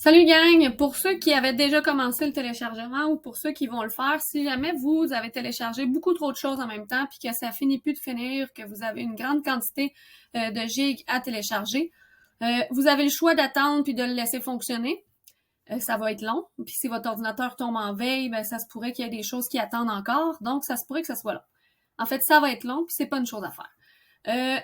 Salut gang! Pour ceux qui avaient déjà commencé le téléchargement ou pour ceux qui vont le faire, si jamais vous avez téléchargé beaucoup trop de choses en même temps puis que ça finit plus de finir, que vous avez une grande quantité de gigs à télécharger, vous avez le choix d'attendre puis de le laisser fonctionner. Ça va être long. Puis si votre ordinateur tombe en veille, ben ça se pourrait qu'il y ait des choses qui attendent encore, donc ça se pourrait que ça soit long. En fait, ça va être long puis c'est pas une chose à faire.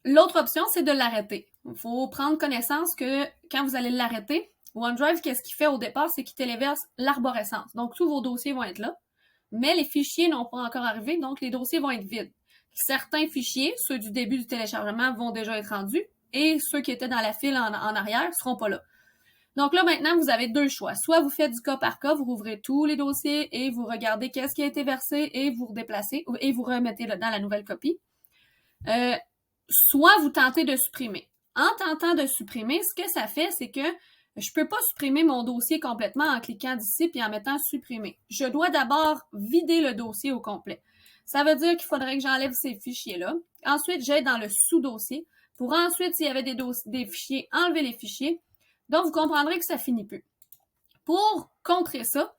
L'autre option, c'est de l'arrêter. Il faut prendre connaissance que quand vous allez l'arrêter, OneDrive, qu'est-ce qu'il fait au départ, c'est qu'il téléverse l'arborescence. Donc, tous vos dossiers vont être là, mais les fichiers n'ont pas encore arrivé, donc les dossiers vont être vides. Certains fichiers, ceux du début du téléchargement, vont déjà être rendus, et ceux qui étaient dans la file en arrière ne seront pas là. Donc là, maintenant, vous avez deux choix. Soit vous faites du cas par cas, vous rouvrez tous les dossiers et vous regardez qu'est-ce qui a été versé et vous redéplacez et vous remettez dans la nouvelle copie. Soit vous tentez de supprimer. En tentant de supprimer, ce que ça fait, c'est que je ne peux pas supprimer mon dossier complètement en cliquant d'ici puis en mettant supprimer. Je dois d'abord vider le dossier au complet. Ça veut dire qu'il faudrait que j'enlève ces fichiers-là. Ensuite, j'aille dans le sous-dossier pour ensuite, s'il y avait des fichiers, enlever les fichiers. Donc, vous comprendrez que ça finit plus. Pour contrer ça,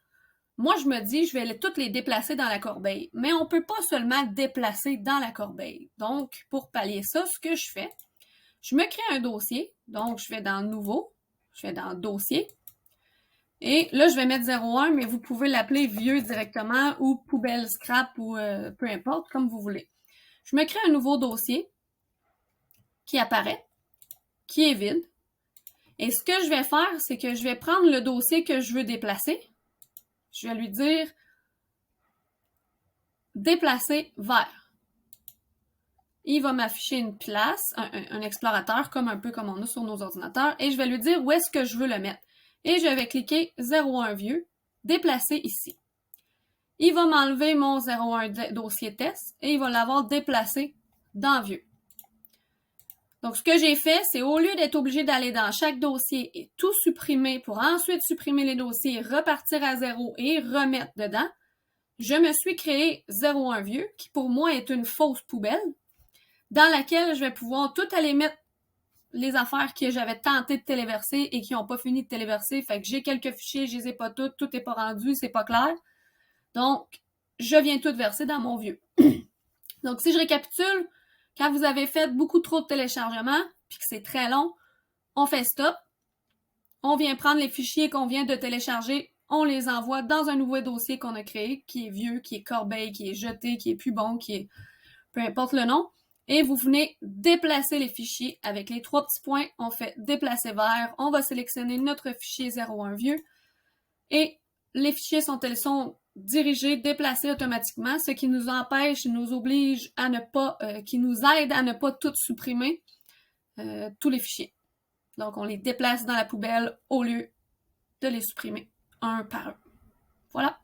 moi, je me dis, je vais toutes les déplacer dans la corbeille. Mais on ne peut pas seulement déplacer dans la corbeille. Donc, pour pallier ça, ce que je fais, je me crée un dossier. Donc, je vais dans Nouveau, je vais dans Dossier. Et là, je vais mettre 01, mais vous pouvez l'appeler Vieux directement ou Poubelle Scrap ou peu importe, comme vous voulez. Je me crée un nouveau dossier qui apparaît, qui est vide. Et ce que je vais faire, c'est que je vais prendre le dossier que je veux déplacer. Je vais lui dire déplacer vers. Il va m'afficher une place, un explorateur, comme un peu comme on a sur nos ordinateurs, et je vais lui dire où est-ce que je veux le mettre. Et je vais cliquer 01 vieux, déplacer ici. Il va m'enlever mon 01 dossier test et il va l'avoir déplacé dans vieux. Donc, ce que j'ai fait, c'est au lieu d'être obligé d'aller dans chaque dossier et tout supprimer pour ensuite supprimer les dossiers, repartir à zéro et remettre dedans, je me suis créé 01 vieux, qui pour moi est une fausse poubelle, dans laquelle je vais pouvoir tout aller mettre les affaires que j'avais tenté de téléverser et qui n'ont pas fini de téléverser. Fait que j'ai quelques fichiers, je les ai pas toutes, tout n'est pas rendu, c'est pas clair. Donc, je viens tout verser dans mon vieux. Donc, si je récapitule, quand vous avez fait beaucoup trop de téléchargements, puis que c'est très long, on fait stop. On vient prendre les fichiers qu'on vient de télécharger, on les envoie dans un nouveau dossier qu'on a créé, qui est vieux, qui est corbeille, qui est jeté, qui est plus bon, qui est peu importe le nom. Et vous venez déplacer les fichiers avec les trois petits points. On fait déplacer vers. On va sélectionner notre fichier 01 vieux. Et les fichiers sont dirigés, déplacés automatiquement, ce qui nous empêche, nous oblige à ne pas, qui nous aide à ne pas tout supprimer, tous les fichiers. Donc, on les déplace dans la poubelle au lieu de les supprimer un par un. Voilà.